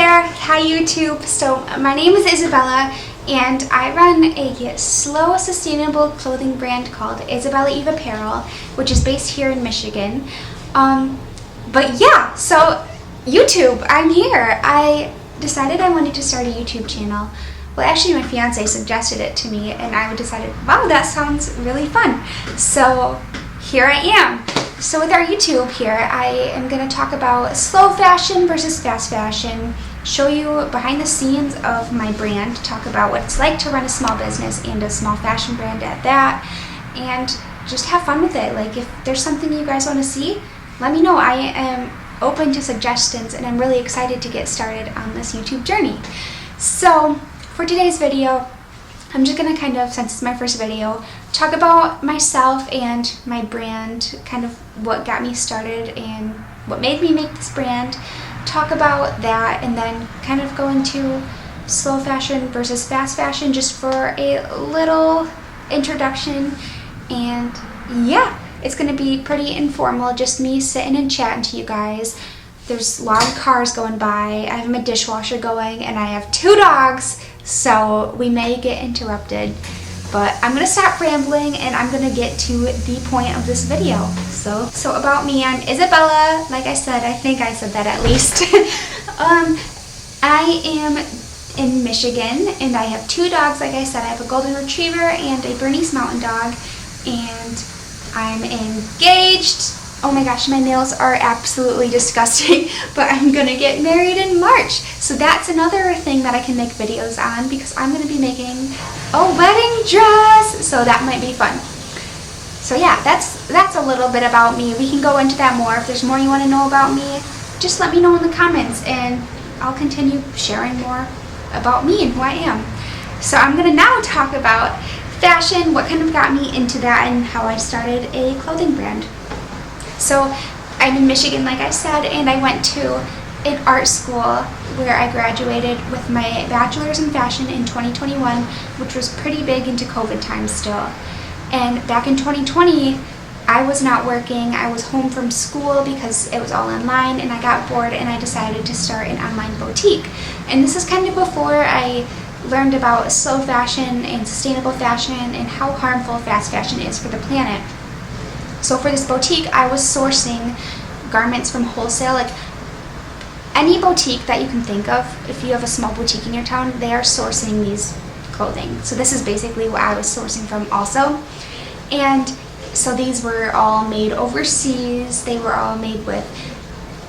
there, hi YouTube. So my name is Isabella and I run a slow sustainable clothing brand called Isabella HIII Apparel, which is based here in Michigan. But yeah, so YouTube, I'm here. I decided I wanted to start a YouTube channel. Well, actually my fiance suggested it to me and I decided, wow, that sounds really fun. So here I am. So with our YouTube here, I am going to talk about slow fashion versus fast fashion, show you behind the scenes of my brand, talk about what it's like to run a small business and a small fashion brand at that, and just have fun with it. Like, if there's something you guys want to see, let me know. I am open to suggestions and I'm really excited to get started on this YouTube journey. So for today's video, I'm just going to kind of, since it's my first video, talk about myself and my brand, kind of what got me started and what made me make this brand, talk about that, and then kind of go into slow fashion versus fast fashion just for a little introduction. And yeah, it's going to be pretty informal, just me sitting and chatting to you guys. There's loud cars going by, I have my dishwasher going, and I have 2 dogs, so we may get interrupted. But I'm going to stop rambling and I'm going to get to the point of this video. So about me, I'm Isabella. Like I said, I think I said that at least. I am in Michigan and I have 2 dogs. Like I said, I have a golden retriever and a Bernese mountain dog. And I'm engaged. Oh my gosh, my nails are absolutely disgusting, but I'm gonna get married in March. So that's another thing that I can make videos on, because I'm gonna be making a wedding dress. So that might be fun. So yeah, that's a little bit about me. We can go into that more. If there's more you want to know about me, just let me know in the comments and I'll continue sharing more about me and who I am. So I'm gonna now talk about fashion, what kind of got me into that, and how I started a clothing brand. So I'm in Michigan, like I said, and I went to an art school where I graduated with my bachelor's in fashion in 2021, which was pretty big into COVID times still. And back in 2020, I was not working. I was home from school because it was all online, and I got bored and I decided to start an online boutique. And this is kind of before I learned about slow fashion and sustainable fashion and how harmful fast fashion is for the planet. So for this boutique, I was sourcing garments from wholesale, like any boutique that you can think of. If you have a small boutique in your town, they are sourcing these clothing. So this is basically what I was sourcing from also. And so these were all made overseas. They were all made with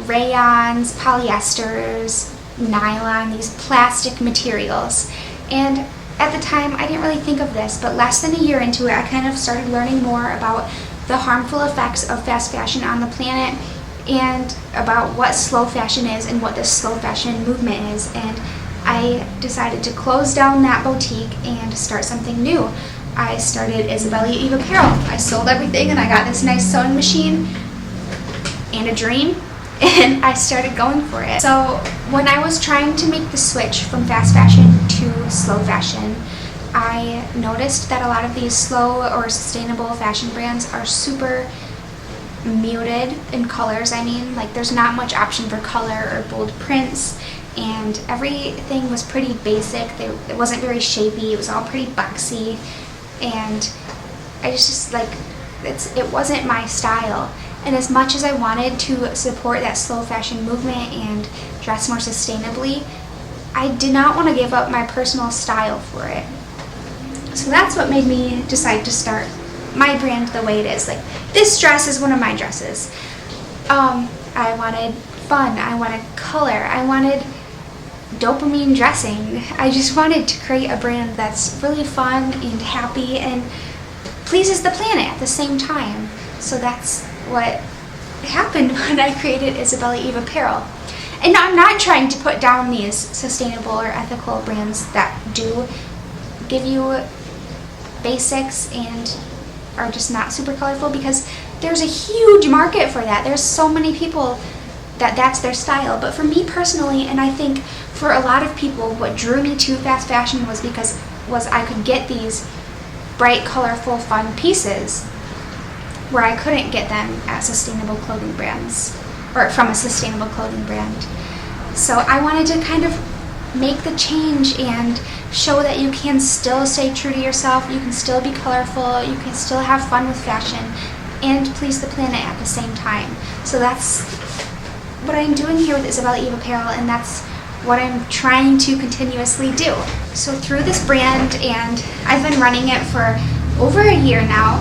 rayons, polyesters, nylon, these plastic materials. And at the time, I didn't really think of this, but less than a year into it, I kind of started learning more about the harmful effects of fast fashion on the planet and about what slow fashion is and what this slow fashion movement is. And I decided to close down that boutique and start something new. I started Isabella HIII Apparel. I sold everything and I got this nice sewing machine and a dream, and I started going for it. So when I was trying to make the switch from fast fashion to slow fashion, I noticed that a lot of these slow or sustainable fashion brands are super muted in colors. I mean, like, there's not much option for color or bold prints, and everything was pretty basic. It wasn't very shapy. It was all pretty boxy, and I just like, it wasn't my style. And as much as I wanted to support that slow fashion movement and dress more sustainably, I did not want to give up my personal style for it. So that's what made me decide to start my brand the way it is. Like, this dress is one of my dresses. I wanted fun, I wanted color, I wanted dopamine dressing. I just wanted to create a brand that's really fun and happy and pleases the planet at the same time. So that's what happened when I created Isabella HIII Apparel. And I'm not trying to put down these sustainable or ethical brands that do give you basics and are just not super colorful, because there's a huge market for that. There's so many people that's their style. But for me personally, and I think for a lot of people, what drew me to fast fashion was I could get these bright, colorful, fun pieces where I couldn't get them at sustainable clothing brands, or from a sustainable clothing brand. So I wanted to kind of make the change and show that you can still stay true to yourself, you can still be colorful, you can still have fun with fashion, and please the planet at the same time. So that's what I'm doing here with Isabella Eve Apparel, and that's what I'm trying to continuously do. So through this brand, and I've been running it for over a year now,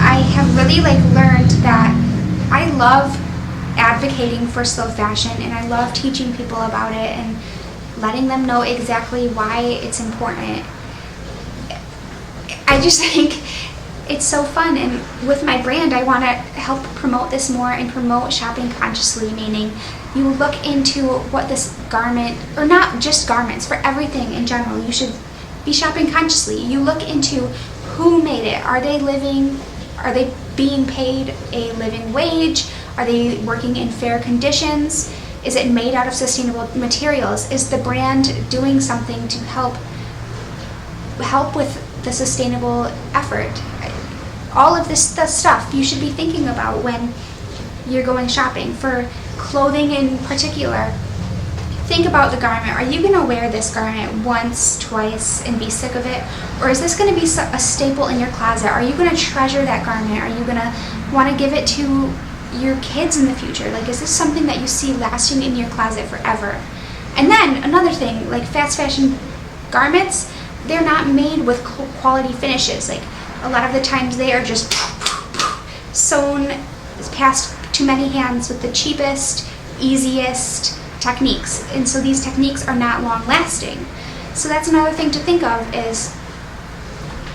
I have really learned that I love advocating for slow fashion, and I love teaching people about it and letting them know exactly why it's important. I just think it's so fun, and with my brand I want to help promote this more and promote shopping consciously, meaning you look into what this garment, or not just garments, for everything in general, you should be shopping consciously. You look into who made it. Are they being paid a living wage? Are they working in fair conditions? Is it made out of sustainable materials? Is the brand doing something to help with the sustainable effort? All of this stuff you should be thinking about when you're going shopping. For clothing in particular, think about the garment. Are you going to wear this garment once, twice, and be sick of it? Or is this going to be a staple in your closet? Are you going to treasure that garment? Are you going to want to give it to your kids in the future? Is this something that you see lasting in your closet forever? And then another thing, fast fashion garments, they're not made with quality finishes. A lot of the times they are just sewn, passed to many hands with the cheapest, easiest techniques, and so these techniques are not long lasting. So that's another thing to think of, is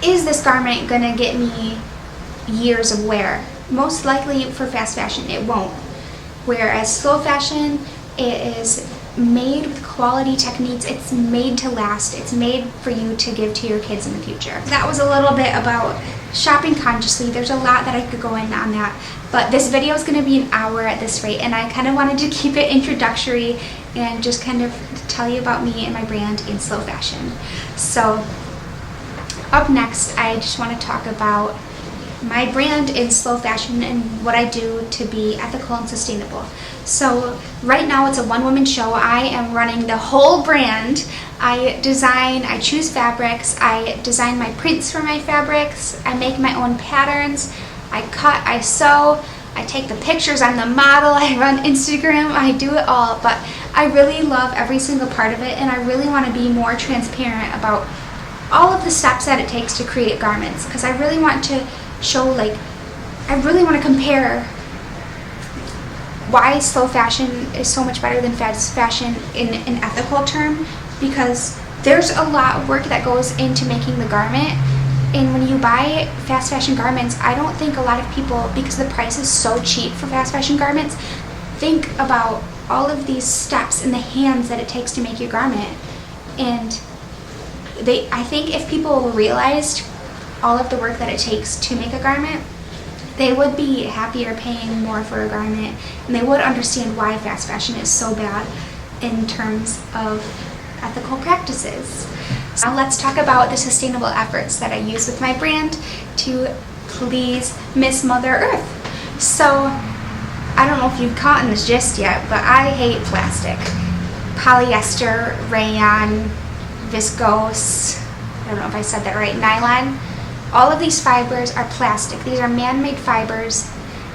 this garment gonna get me years of wear? Most likely for fast fashion it won't, whereas slow fashion, it is made with quality techniques. It's made to last. It's made for you to give to your kids in the future. That was a little bit about shopping consciously. There's a lot that I could go in on that, but this video is going to be an hour at this rate, and I kind of wanted to keep it introductory and just kind of tell you about me and my brand in slow fashion. So up next, I just want to talk about my brand in slow fashion and what I do to be ethical and sustainable. So right now it's a one-woman show. I am running the whole brand. I design, I choose fabrics, I design my prints for my fabrics, I make my own patterns, I cut, I sew, I take the pictures, I'm the model, I run Instagram, I do it all. But I really love every single part of it, and I really want to be more transparent about all of the steps that it takes to create garments, because I really want to show, I really want to compare why slow fashion is so much better than fast fashion in an ethical term, because there's a lot of work that goes into making the garment. And when you buy fast fashion garments, I don't think a lot of people, because the price is so cheap for fast fashion garments, think about all of these steps in the hands that it takes to make your garment. And I think if people realized all of the work that it takes to make a garment, they would be happier paying more for a garment, and they would understand why fast fashion is so bad in terms of ethical practices. So now let's talk about the sustainable efforts that I use with my brand to please Miss Mother Earth. So I don't know if you've caught in this gist yet, but I hate plastic. Polyester, rayon, viscose, I don't know if I said that right, nylon. All of these fibers are plastic. These are man-made fibers,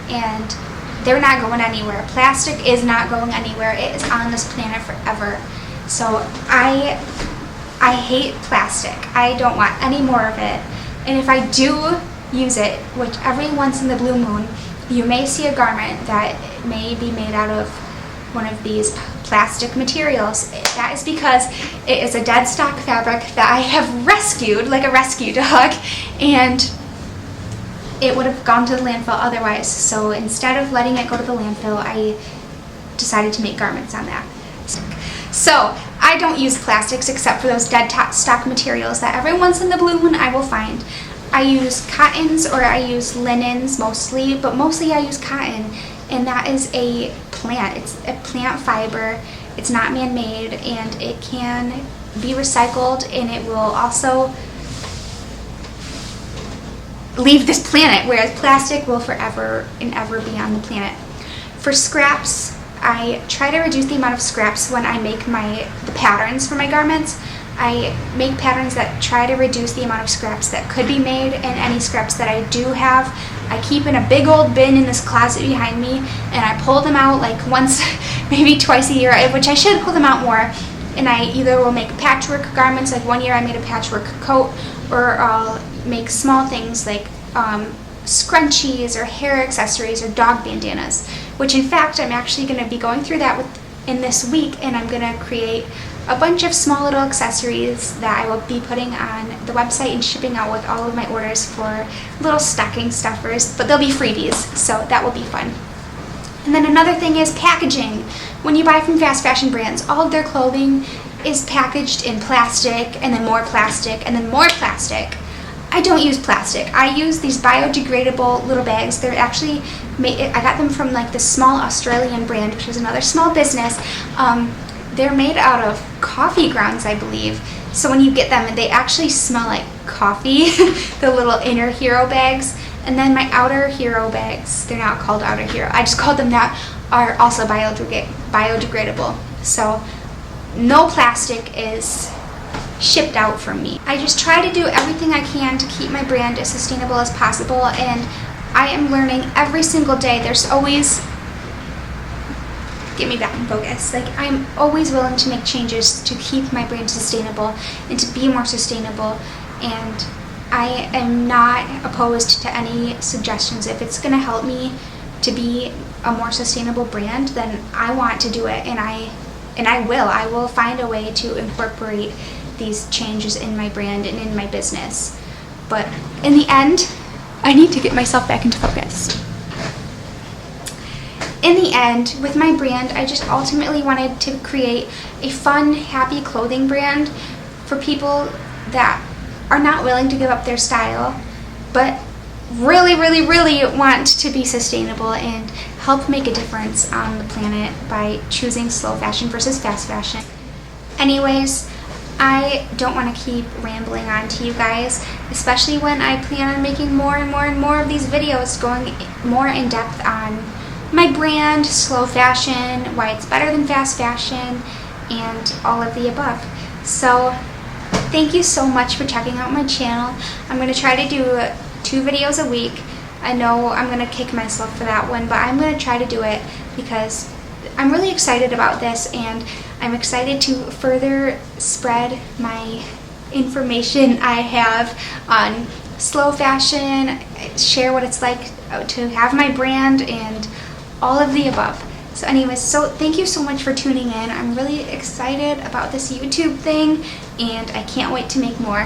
and they're not going anywhere. Plastic is not going anywhere. It is on this planet forever. So I hate plastic. I don't want any more of it. And if I do use it, which every once in the blue moon, you may see a garment that may be made out of one of these plastic materials. That is because it is a dead stock fabric that I have rescued, like a rescue dog, and it would have gone to the landfill otherwise. So instead of letting it go to the landfill, I decided to make garments on that. So I don't use plastics except for those dead stock materials that every once in the blue moon I will find. I use cottons, or I use linens mostly, but mostly I use cotton, and that is a plant. It's a plant fiber. It's not man-made, and it can be recycled, and it will also leave this planet, whereas plastic will forever and ever be on the planet. For scraps, I try to reduce the amount of scraps when I make the patterns for my garments. I make patterns that try to reduce the amount of scraps that could be made, and any scraps that I do have, I keep in a big old bin in this closet behind me, and I pull them out like once, maybe twice a year, which I should pull them out more. And I either will make patchwork garments, like one year I made a patchwork coat, or I'll make small things like scrunchies or hair accessories or dog bandanas, which in fact I'm actually going to be going through that in this week, and I'm going to create a bunch of small little accessories that I will be putting on the website and shipping out with all of my orders for little stocking stuffers, but they'll be freebies, so that will be fun. And then another thing is packaging. When you buy from fast fashion brands, all of their clothing is packaged in plastic, and then more plastic, and then more plastic. I don't use plastic. I use these biodegradable little bags. They're actually I got them from like the small Australian brand, which is another small business. They're made out of coffee grounds, I believe. So when you get them, they actually smell like coffee, the little inner hero bags. And then my outer hero bags, they're not called outer hero, I just called them that, are also biodegradable. So no plastic is shipped out from me. I just try to do everything I can to keep my brand as sustainable as possible, and I am learning every single day. There's always, get me back in focus, like I'm always willing to make changes to keep my brand sustainable and to be more sustainable, and I am not opposed to any suggestions. If it's going to help me to be a more sustainable brand, then I want to do it, and I will find a way to incorporate these changes in my brand and in my business. But in the end, I need to get myself back into focus. In the end, with my brand, I just ultimately wanted to create a fun, happy clothing brand for people that are not willing to give up their style, but really, really, really want to be sustainable and help make a difference on the planet by choosing slow fashion versus fast fashion. Anyways, I don't want to keep rambling on to you guys, especially when I plan on making more and more and more of these videos going more in depth on my brand, slow fashion, why it's better than fast fashion, and all of the above. So thank you so much for checking out my channel. I'm going to try to do 2 videos a week. I know I'm going to kick myself for that one, but I'm going to try to do it because I'm really excited about this, and I'm excited to further spread my information I have on slow fashion, share what it's like to have my brand, and all of the above. So anyways, so thank you so much for tuning in. I'm really excited about this YouTube thing, and I can't wait to make more.